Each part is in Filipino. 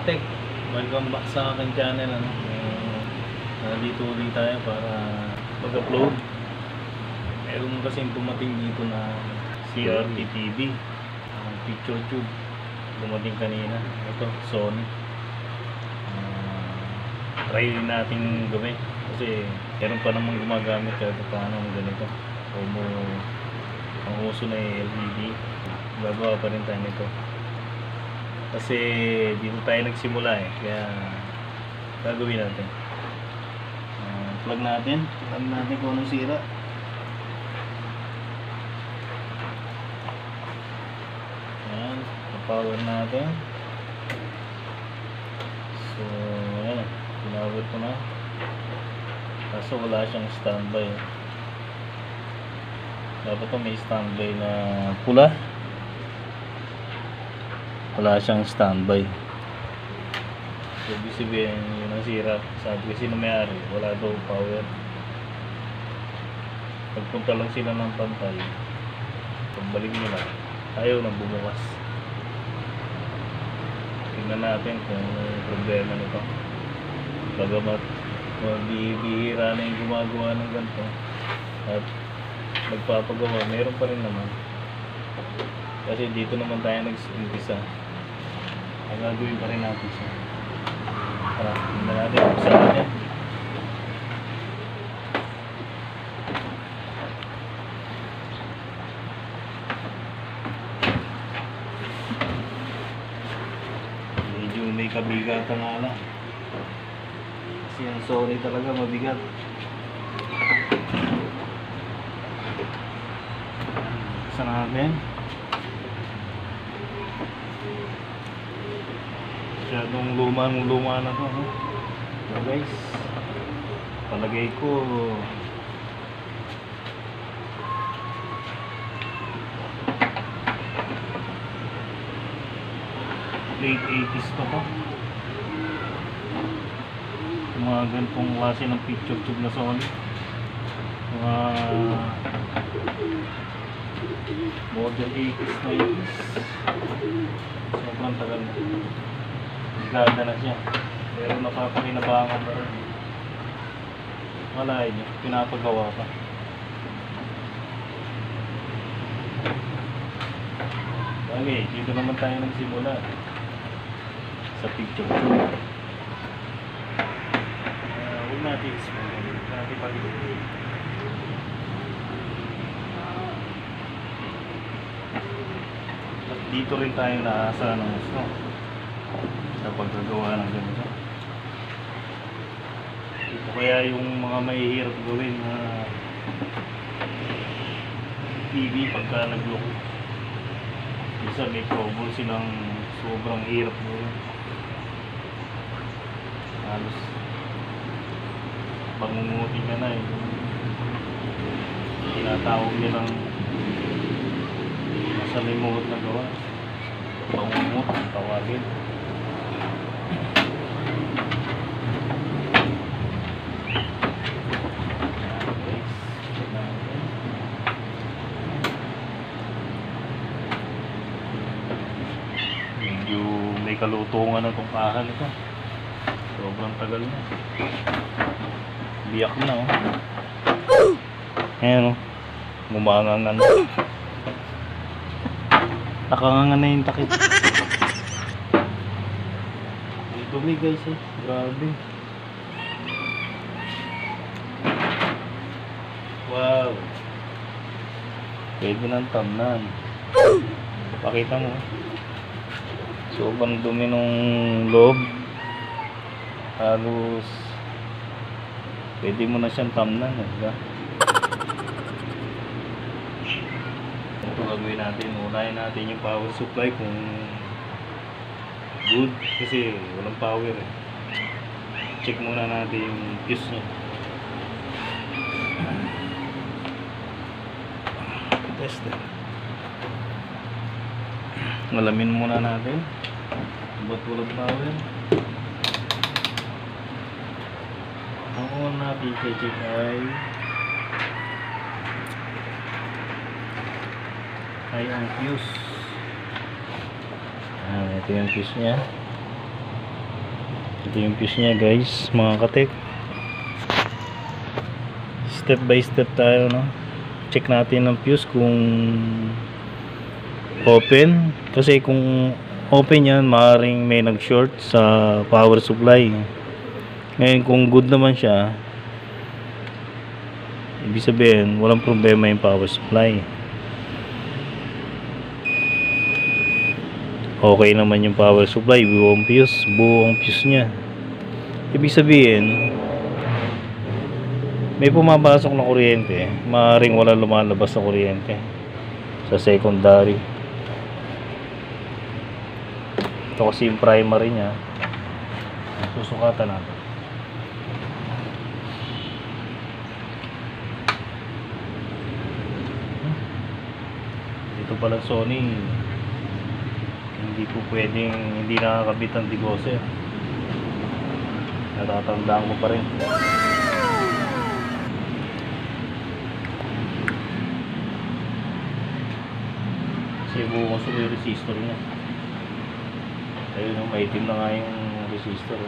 Katek, welcome back sa aking channel. Nandito ulit tayo para mag-upload. Meron kasing dumating dito na CRT TV, picture tube. Dumating kanina. Ito, Sony. Try natin gawin kasi meron pa namang gumagamit kahit paano ng ganito. Ang uso na LED. Gagawa pa rin tayo nito. Kasi dito tayo nagsimula kaya gagawin natin. Plug natin kung anong sira. Ayan, power natin. So, ayan, pinawag ko na. Kaso wala siyang standby. Dapat ito may standby na pula. Wala siyang standby. So, ibig sabihin yun ang sira. Sabi kasi na may-ari, wala daw power. Pagpunta lang sila ng pantay, pagbalik nila, ayaw nang bumukas. Tingnan natin kung problema nito. Bagamat bihira na yung gumagawa ng ganito at nagpapagawa, meron pa rin naman. Kasi dito naman tayo nag-umpisa. Ang gagawin pa rin natin siya. Tara, tingnan natin kung saan yan. Medyo may kabigatan nga lang. Kasi ang Sony talaga mabigat. Saan natin? Masyadong luma na to, so guys, palagay ko late 80s pa to. Mga ganitong klase ng picture tube na Sony, mga model 80s, 90s. Sobrang tagal na. Ganda na siya, pero napapakinabangan pa rin. Malayo niya, pinapagawa pa. Okay, dito naman tayo nagsimula sa picture tube. Huwag natin ismong, natin pag-ibig. At dito rin tayo naasa ng gusto sa paggagawa ng ganito. Ito kaya yung mga mahihirap gawin na TV pagka nag-look. Isa may trouble silang sobrang hirap gawin. Halos pangunguti ka na tinatawag nilang nasa remote na gawa. Pangungut ang tawagin. May kalutungan na itong kahan ito. Sobrang tagal na. Biyak na Ayan gumangangan. Nakangangan na yung takip. Ito guys grabe. Wow. Pwede ng tamnan. Pakita mo. Sobrang dumi nung loob. Halos pwede mo na siyang tamnan, diba? Ito gagawin natin. Unahin natin yung power supply kung good, kasi walang power Check muna natin yung fuse nya. Test Malamin muna natin ba't walang power. Ang una natin i-check ay ang fuse. Ito yung fuse nya. Ito yung fuse nya guys, mga katek. Step by step tayo, no? Check natin ang fuse kung open, kasi kung open yan, maaaring may nag short sa power supply. Ngayon kung good naman siya, ibig sabihin walang problema yung power supply, okay naman yung power supply, buong fuse nya. Ibig sabihin may pumapasok na kuryente, maaaring wala lumalabas na kuryente sa secondary. Ito kasi yung primary nya, susukatan natin. Ito pala Sony, hindi po pwedeng hindi nakakabit ang degausser. Natatandaan ko pa rin. Kasi bukas ko yung resistor nya. Ayun, maitim na nga yung resistor.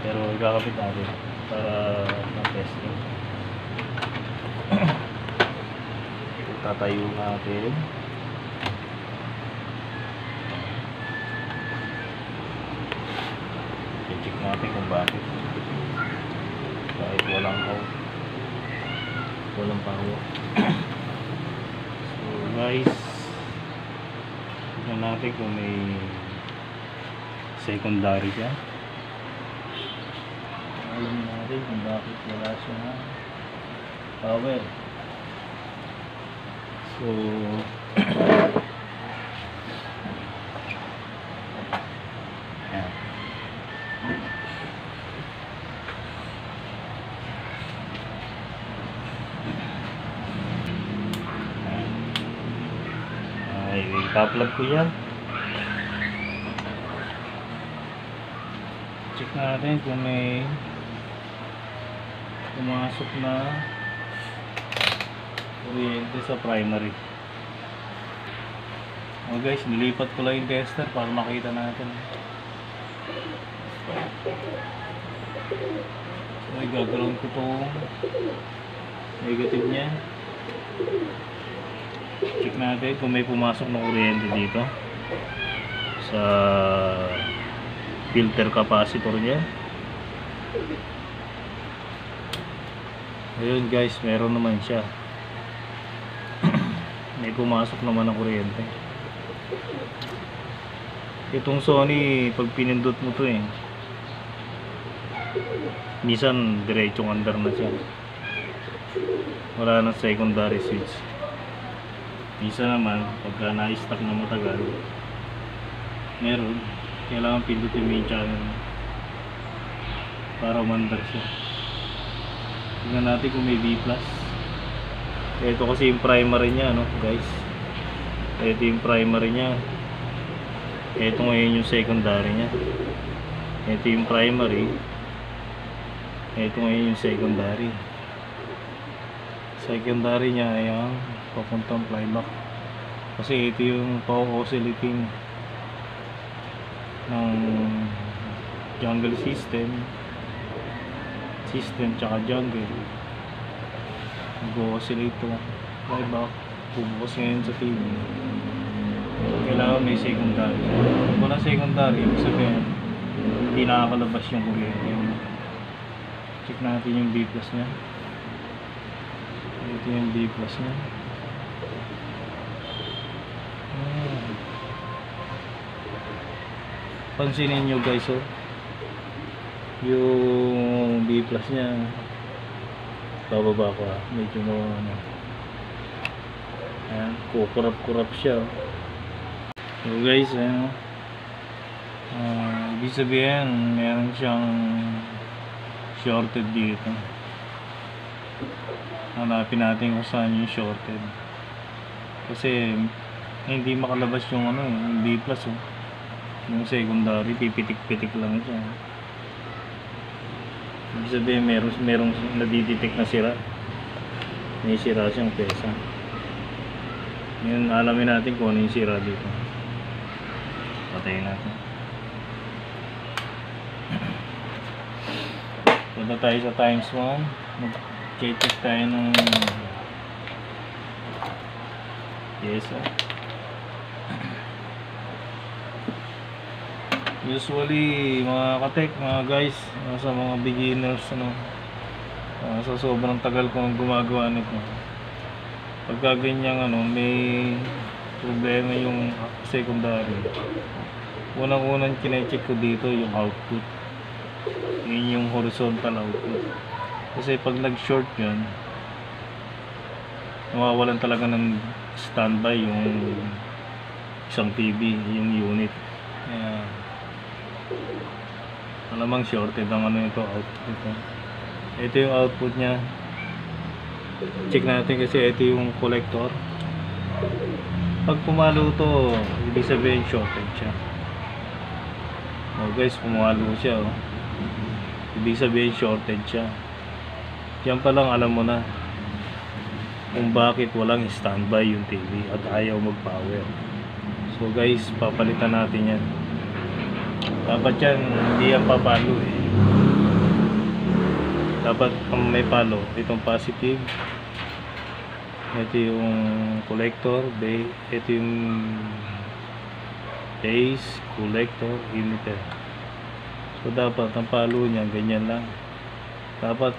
Pero ikakabit natin para ma-testing. Tatayo natin. I-check natin kung bakit. Kahit walang power. So guys, tignan natin kung may secondary siya. Alam natin kung bakit wala siya power. So ayan. Ay, i-plug ko yan. Check natin kung may pumasok na kuryente sa primary. Oh guys, nilipat ko lang yung tester para makita natin. So i-ground ko itong negative nya. Check natin kung may pumasok na kuryente dito sa filter capacitor nya. Ayun guys, meron naman siya. May pumasok naman ng kuryente. Itong Sony, pag pinindot mo to minsan diretsong under na siya, wala nang secondary switch. Minsan naman pagka na-stuck na matagal, meron, kailangan pindutin mo yung channel para umandar siya. Tingnan natin kung may B+. Ito kasi yung primary nya, no guys. Ito yung primary nya. Ito ngayon yung secondary nya. Ito yung primary. Ito ngayon yung secondary. Secondary nya ay ang papuntang flyback. Kasi ito yung pa-oscillating ng jungle system tsaka jungle. Mag-oscillate to flyback, bubukas ngayon sa TV. Kailangan may secondary. Kung wala secondary, ibig sabihin hindi nakakalabas yung kuryente. Check natin yung B+ nya. Ito yung B+ nya. Pansinin nyo guys, yung B+ nya bababa ko, medyo ayan, kukurap siya. So guys, ayan, ibig sabihin meron siyang shorted dito. Hanapin natin kung saan yung shorted, kasi hindi makalabas yung yung B+, yung secondary, pipitik-pitik lang siya. Ibig sabihin merong nadidetect na sira. May sira siyang pesa. Ngayon alamin natin kung ano yung sira dito. Patayin natin. Punta tayo sa times 1. Mag-check tayo ng pyesa. Usually mga katek, mga guys, sa mga beginners, sa sobrang tagal ko gumagawa nito, pagka ganyang may problema yung secondary, unang-unang kine-check ko dito yung output. Yun yung horizontal output. Kasi pag nag-short yun, nawawalan talaga ng standby yung isang TV, yung unit. Kaya malamang shorted ang ito, output ito. Ito yung output nya. Check natin kasi ito yung collector. Pag pumalo to, ibig sabihin shorted siya. Guys, pumalo siya, ibig sabihin shorted siya. Yan pa lang alam mo na kung bakit walang standby yung TV at ayaw mag-power. So guys, papalitan natin yan. Dapat yan, hindi yan papalo Dapat may palo. Itong positive, ito yung collector, ito yung base, collector, emitter. So dapat ang palo niya ganyan lang. Dapat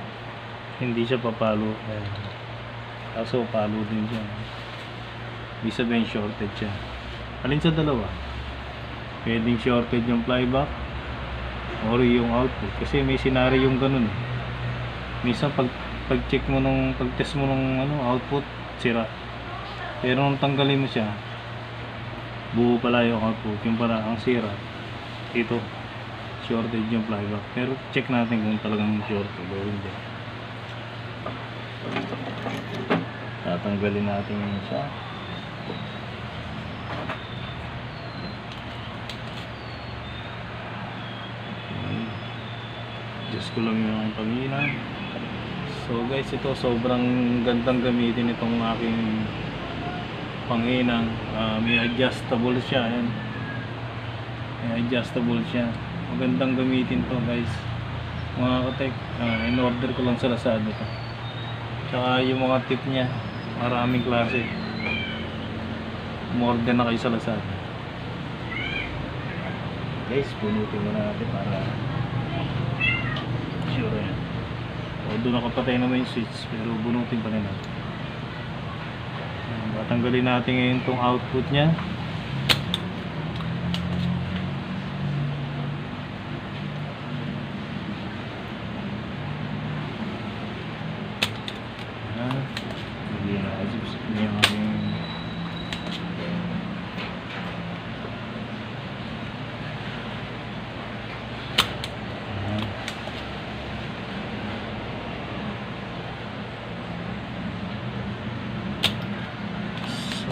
hindi siya papalo. Kaso palo din siya. Ibig sabihin shorted siya. Alin sa dalawa? Pwedeng shorted yung flyback or yung output. Kasi may scenario yung ganun. Minsan pag-check mo pag-test mo nung output, sira. Pero nung tanggalin mo siya, buo pala yung output. Yung pala ang sira. Ito, shorted yung flyback. Pero check natin kung talagang shorted o hindi. Tatanggalin natin yun siya. Just ko lang yung pangina. So guys, ito sobrang gandang gamitin itong aking panginang. May adjustable siya. Ayan. May adjustable siya. Magandang gamitin to guys, mga katek. In order ko lang sa Lazada to. Tsaka yung mga tip nya, maraming klase. Umorder na kayo sa Lazada. Guys, bunutin muna natin para sure yan. Doon nakapatay naman yung switch, pero bunutin pa rin natin. Tatanggalin natin ngayon itong output nya.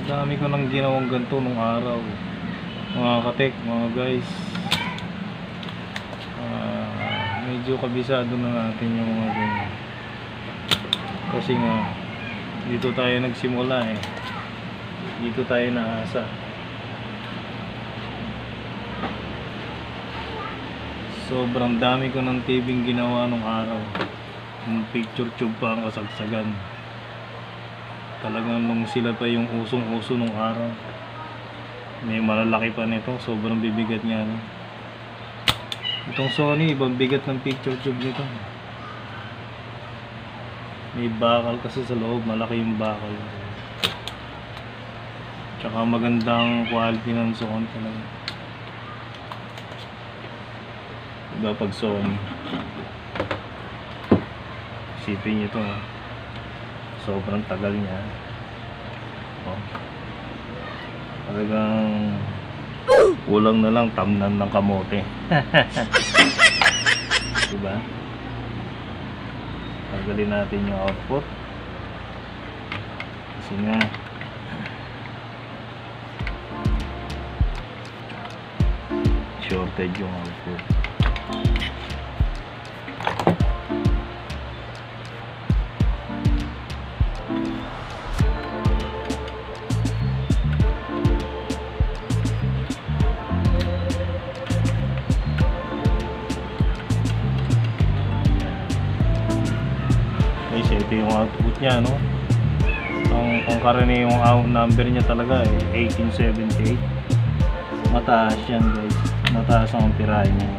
Dami ko nang ginawang ganito nung araw, mga katek, mga guys. Medyo kabisado na natin yung mga ganyan. Kasi nga dito tayo nagsimula dito tayo naasa. Sobrang dami ko ng tibing ginawa nung araw. Yung picture tube pa ang kasagsagan. Talagang nung sila pa yung usong-uso nung araw. May malalaki pa nito, sobrang bibigat niya. Itong Sony, ibang bigat ng picture tube nito. May bakal kasi sa loob, malaki yung bakal. Tsaka magandang quality ng Sony talaga. Iba pag Sony. Isipin nyo ito, sobrang tagal niya. Talagang kulang na lang tamnan ng kamote. Diba? Tanggalin natin yung output. Kasi nga shorted yung output. ito yung output niya, no? Ang karaniwang number niya talaga 1878. Mataas yan, guys. Mataas ang amperahe niya.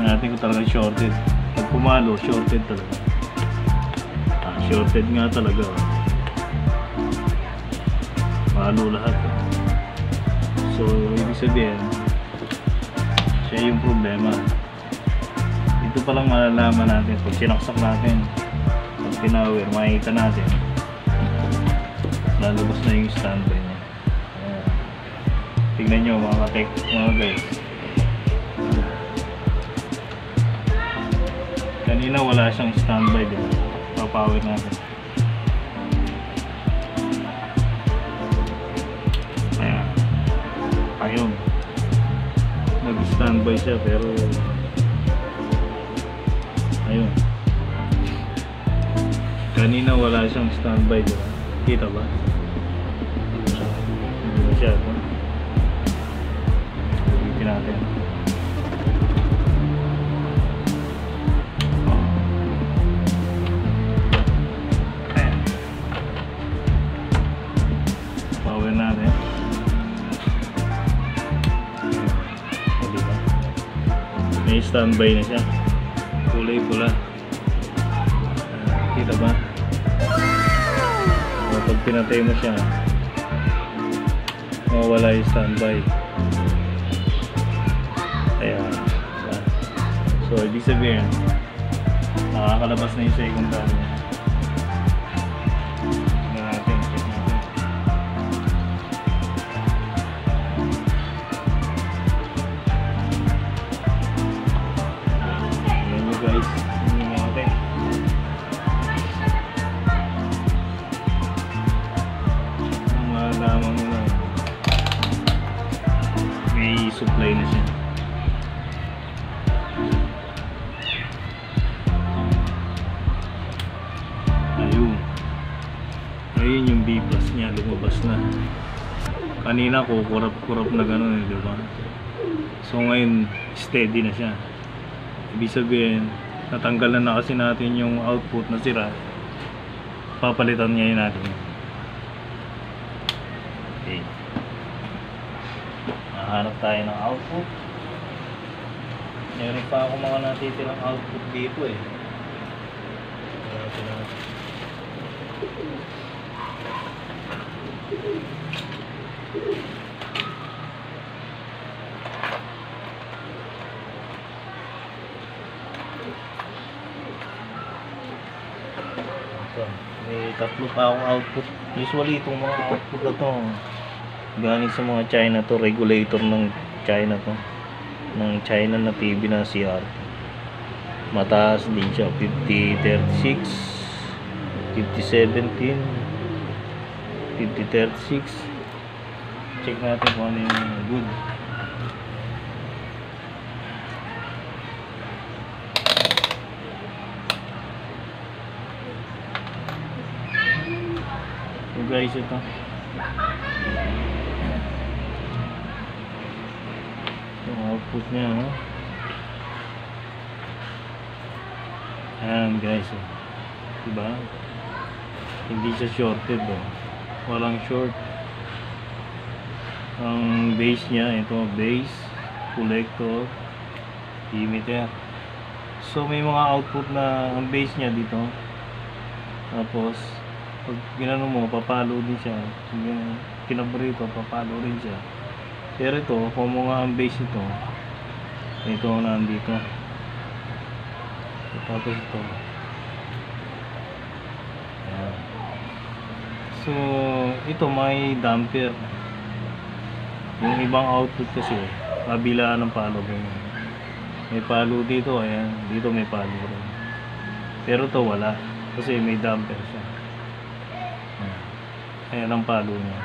Natin ko talaga shorted. Pag pumalo, shorted talaga. Shorted nga talaga. Palo lahat. So, ibig sabihin, siya yung problema. Ito palang malalaman natin pag sinaksak natin, pag pinower, makikita natin lalabas na yung standby niya. Tignan nyo mga guys, kanina wala siyang standby, diba? Papower natin. Ayun, nag-standby siya pero ayun, kanina wala siyang standby, diba? Kita ba? Hindi masyado. Ulitin natin. Ayan, power natin. May standby na siya, kulay pula. Kita ba? Pag pinatay mo siya, mawawala yung standby. Ayan. So ibig sabihin, nakakalabas na yung secondary niya. Check natin. Ayan nyo guys, tingnan natin. Malaman mo na may supply na siya. Ayun yung B plus niya, lumabas na. Kanina ko kurap na gano'n, diba? So ngayon steady na siya. Ibig sabihin, natanggalan na kasi natin yung output na sira. Papalitan ngayon natin. Okay. Nahanap tayo ng output. Meron pa ako mga natitirang output dito eh. May tatlo pa akong output. Usually itong mga output na to galing sa mga China to, regulator ng China to, ng China na TV na CRT. Mataas din siya, 5036, 5017, 5036. Check natin kung ano yung good. So guys, ito yung output niya, no? Ayan guys, diba? Hindi siya shorted, walang short. Ang base niya, ito base, collector, emitter. So may mga output na ang base niya dito, tapos pag ginano mo, papalo din siya. Kinabrito, papalo rin siya. Pero ito, kung mga ang base ito nandito. Tapos ito. Ayan. So ito may damper. Yung ibang output kasi kabilaan ng palo. May palo dito, ayan. Dito may palo rin. Pero ito wala, kasi may damper siya. Ayan ang palo niya.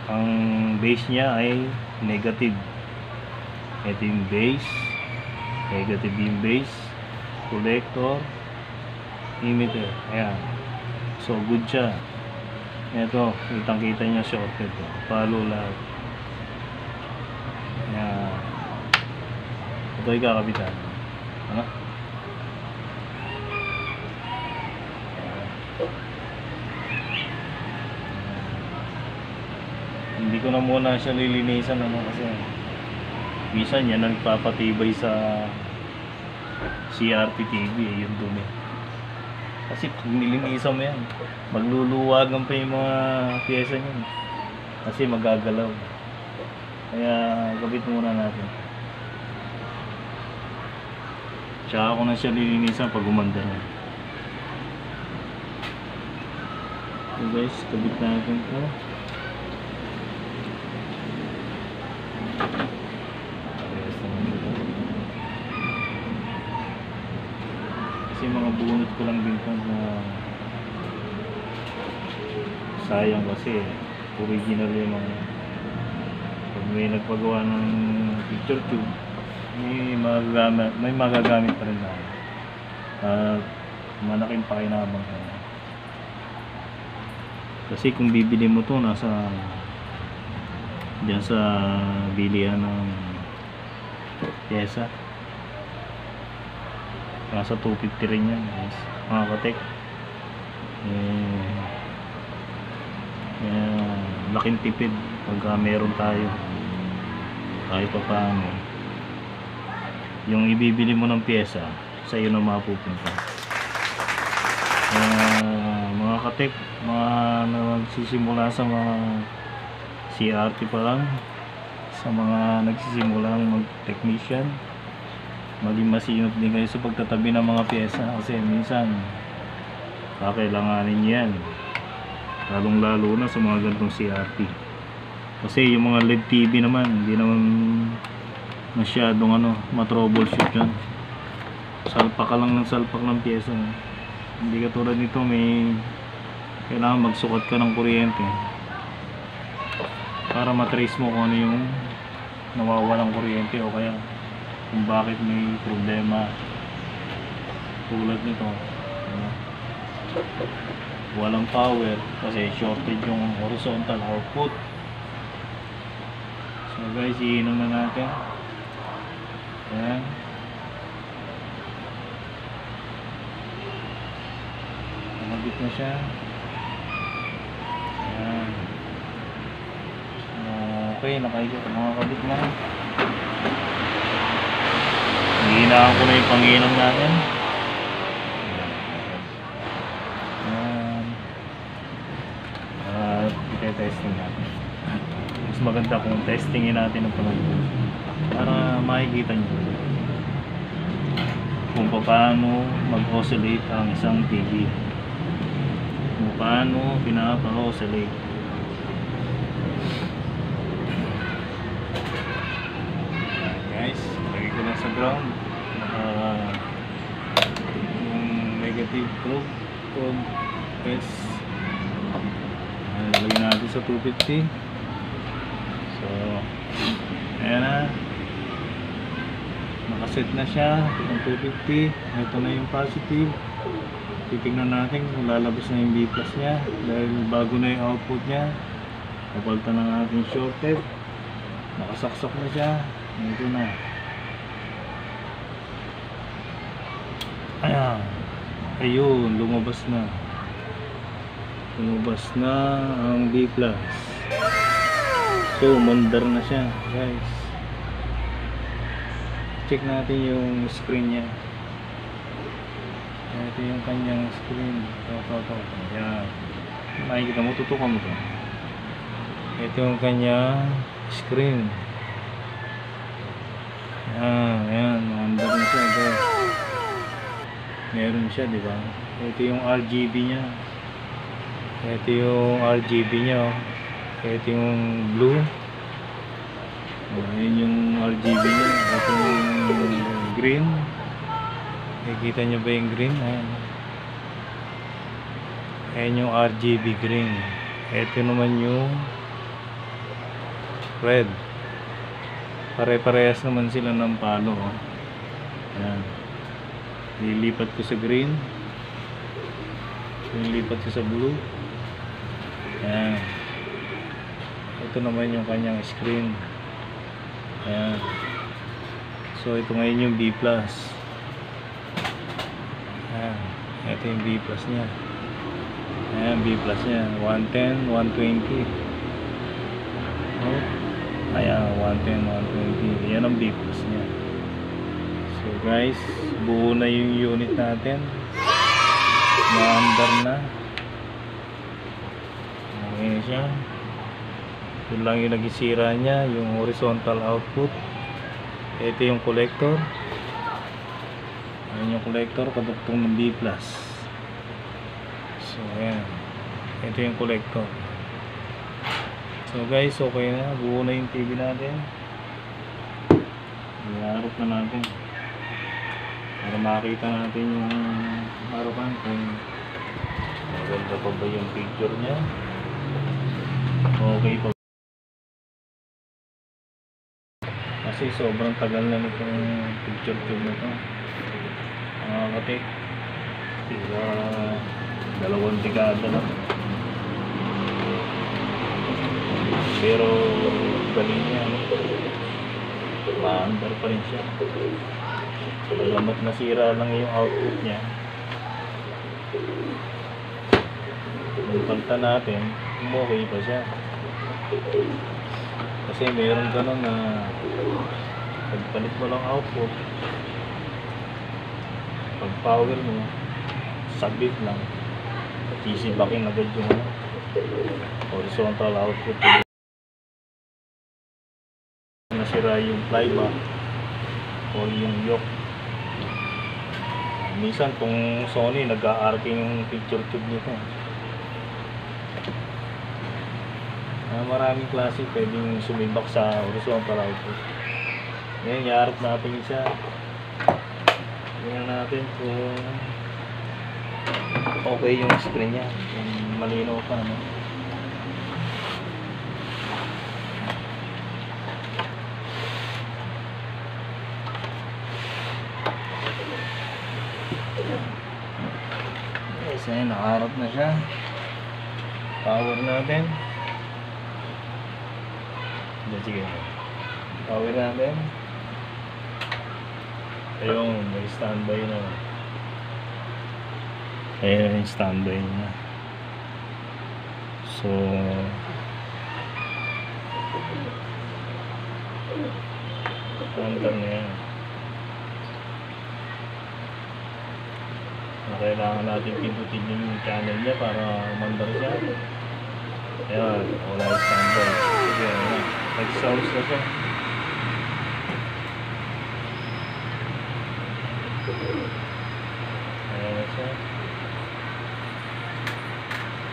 Ang base niya ay negative. Ito yung base, negative yung base, collector, emitter. Ayan. So good siya. Ito, kitang-kita niya shorted. Palo lahat. Ayan. Ito ay kakabitan. Ano? Hindi ko na muna siya lilinisan kasi minsan yan ang nagpapatibay sa CRT TV yung dumi. Kasi pag nilinisan mo yan, magluluwagan pa yung mga pyesa niyan. Kasi magagalaw. Kaya gabit muna natin. Tsaka ako na siya lilinisan pag umanda na. So guys, kabit natin ito. Kasi mga bunot ko lang din ito na sayang kasi original yung mga pag may nagpagawa ng picture tube may magagamit pa rin na malaking pakinabang kasi kung bibili mo to nasa dyan sa bilihan ng pyesa nasa 250 rin yan guys mga katek laking tipid pagka meron tayo kahit pa paano yung ibibili mo ng pyesa sa iyo na mapupunta. Mga katek, mga nagsisimula sa mga CRT pa lang, sa mga nagsisimulang mag-technician, maging masinop din kayo sa pagtatabi ng mga pyesa kasi minsan kakailanganin yan, lalong lalo na sa mga ganitong CRT. Kasi yung mga LED TV naman hindi naman masyadong matroubleshoot yan. Salpak ka lang ng salpak ng pyesa. Hindi katulad nito may kailangan magsukat ka ng kuryente para matrace mo kung ano yung nawawalang kuryente o kaya kung bakit may problema tulad nito. Walang power kasi shorted yung horizontal output. So guys, iinom na natin. Ayan. Nakabit na siya. Ayan. Okay, nakakabit na. Hinahan ko na yung panginom natin. Ayan. At ite-testing natin. Mas maganda kung testingin natin ang pangalan para makikita nyo kung paano mag-oscillate ang isang TV, kung paano pinapa-oscillate. Guys, lagay ko lang sa ground yung negative probe press, lagay natin sa 250. So ayan na, nakaset na siya ng 250. Ito na yung positive. Titignan natin kung lalabas na yung B+ nya dahil bago na yung output nya. Kapalta na natin shorted, nakasaksak na siya. Ito na, ayan, ayun, lumabas na ang B+. So mandar na siya guys. Check natin yung screen nya. Ito yung kanyang screen. Ito. Ayan. Makikita mo, tutukan mo ito. Ito yung kanyang screen. Ayan. Mandar na siya guys. Meron siya, diba? Ito yung RGB nya. Ito yung RGB nya. Ito yung blue. Ayan yung RGB nya. Ito yung green. Nakikita nyo ba yung green? Ayan yung RGB green. Ito naman yung red. Pare-parehas naman sila ng palo. Ayan. Lilipat ko sa green. Lilipat ko sa blue. Ayan. Ito naman yung kanyang screen. Ayan. So ito ngayon yung B+. Ayan. Ito yung B+ nya. Ayan, B+ nya. 110, 120. Oh. Ayan, 110, 120. Yan ang B+ nya. So guys, buo na yung unit natin. Na-under na. Okay na siya. Yun lang yung nagisira nya, yung horizontal output. Ito yung collector. Ayan yung collector, kaduktong ng B+. So ayan. Ito yung collector. So guys, okay na. Buo na yung TV natin. Iharap na natin para makita natin yung harapan kung maganda pa ba yung picture nya. Okay pa. Kasi sobrang tagal na nitong picture tube na to. Katik, tira 2 dekada na. Pero galing niya, maandar pa rin siya. Alamat nasira lang yung output niya. Yung kanta natin, okay pa siya. Kasi meron ganun na pagpalit mo lang output, pag power mo, sabit lang, sisibakin agad yung horizontal output. Nasira yung flyback o yung yoke. Minsan kung Sony nag-a-arcing yung picture tube nito. Maraming klase pwedeng sumibak sa horizontal output. Ngayon, iharap natin isa. Tingnan natin kung okay yung screen nya, kung malinaw pa, no? Yes, ayun, nakaharap na siya. Power natin. Sige, power natin. Ayun, may standby na. Ayun yung standby niya. So andar na yan. Kailangan natin pindutin yung channel niya para umandar siya. Ayan, wala yung standby. Sige, ayan, nag-sounds na siya. Ayan na siya.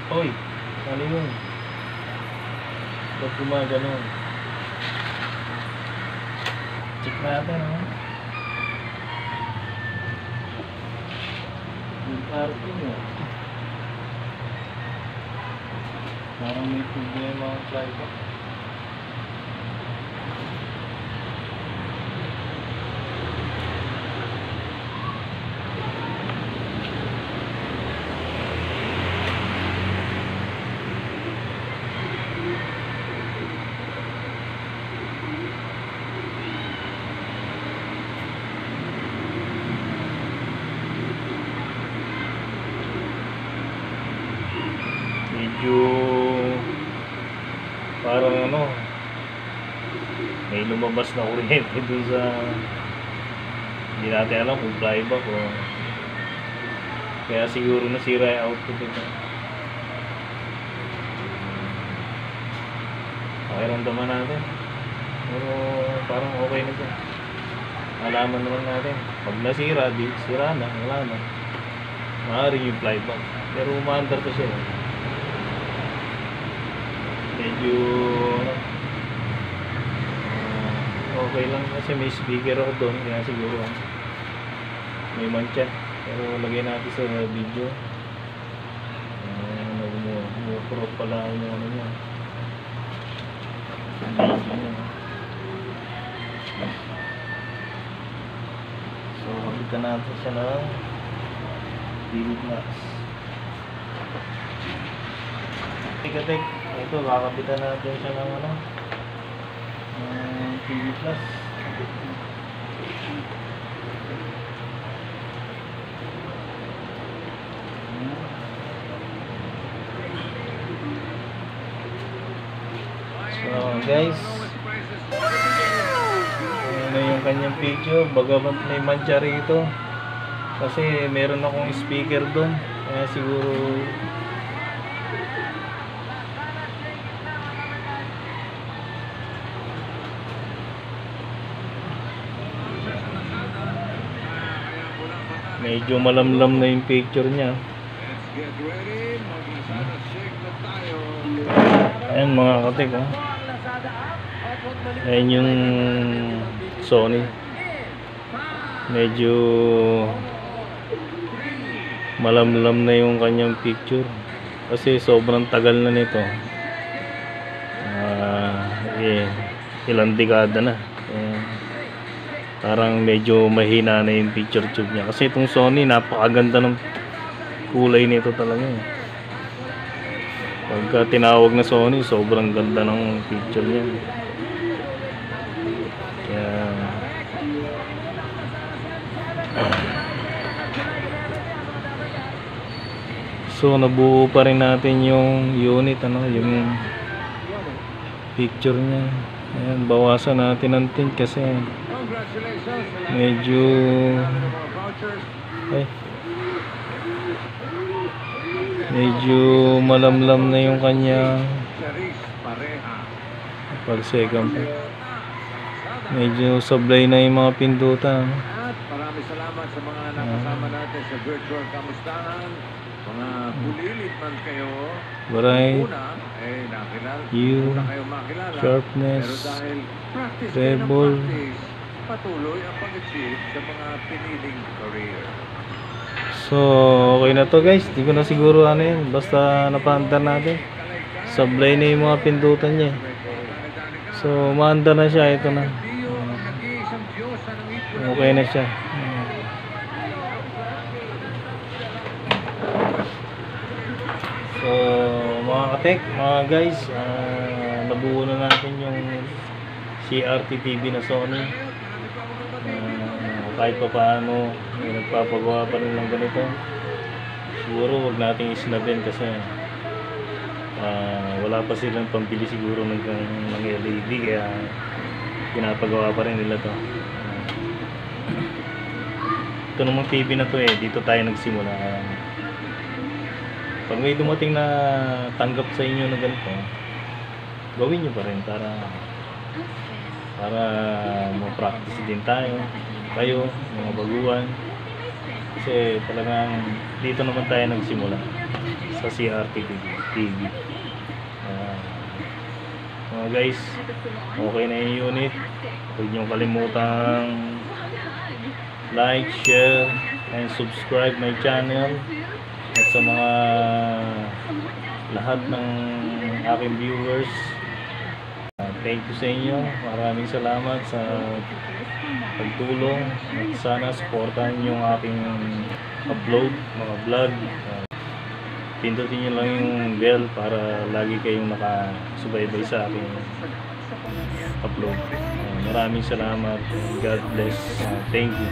Hoy, ano yun? Ba't gumaganon? Check natin, ha? Yung parking, ha? Parang may problema ang flyback. Medyo parang ano, may lumabas na kuryente dun sa, hindi natin alam kung flyback o kaya siguro nasira yung output ito. Pakiramdaman natin, pero parang okay na siya. Alaman naman natin pag nasira, di sira na, wala na, maaaring yung flyback, pero umaandar pa siya. Medyo okay lang kasi may speaker ako doon, kaya siguro may mancha, pero lagay natin sa video. Nag-crop pala yung ano niya, video niya. So kapitan natin siya ng TV Plus. Tek, ito kakapitan natin siya ng ano, TV Plus. So guys, ano yung kanyang picture, bagamat may mancha rito kasi meron akong speaker doon, kaya siguro medyo malamlam na yung picture niya. Ayan mga katik, oh. Ayan yung Sony. Medyo malamlam na yung kanyang picture kasi sobrang tagal na nito. Ilang dekada na. Parang medyo mahina na yung picture tube niya kasi itong Sony, napakaganda ng kulay nito talaga. Pagka tinawag na Sony, sobrang ganda ng picture niya. Kaya so nabuo pa rin natin yung unit, yung picture niya. Ayan, bawasan natin ng tint kasi medyo medyo malamlam na yung kanya per second. Medyo sablay na yung mga pindutan. At maraming salamat sa mga nakasama natin sa virtual kamustahan. Mga bulilit man kayo. Bright, Una, nakilala. you, Una kayo makilala. sharpness, Pero dahil practice treble, patuloy ang pag-achieve sa mga piniling career. so okay na to guys, di ko na siguro yun, basta napaandar natin, sablay na yung mga pindutan niya, so maanda na siya. Ito na, okay na siya. So mga katek, mga guys, nabuo na natin yung CRT TV na Sony. Kahit pa paano nagpapagawa pa rin ng ganito, siguro wag nating isnabin kasi wala pa silang pambili siguro ng LED, kaya pinapagawa pa rin nila to. Ito namang TV na to, dito tayo nagsimula. Pag may dumating na tanggap sa inyo na ganito, gawin nyo pa rin para ma-practice din kayo, mga baguhan, kasi talagang dito naman tayo nagsimula sa CRT TV. Mga guys, okay na yung unit. Huwag nyo kalimutang like, share, and subscribe my channel. At sa mga lahat ng aking viewers, thank you sa inyo. Maraming salamat sa pagtulong. At sana supportan yung aking upload, mga vlog. Pindutin nyo lang yung bell para lagi kayong nakasubaybay sa aking upload. Maraming salamat. God bless. Thank you.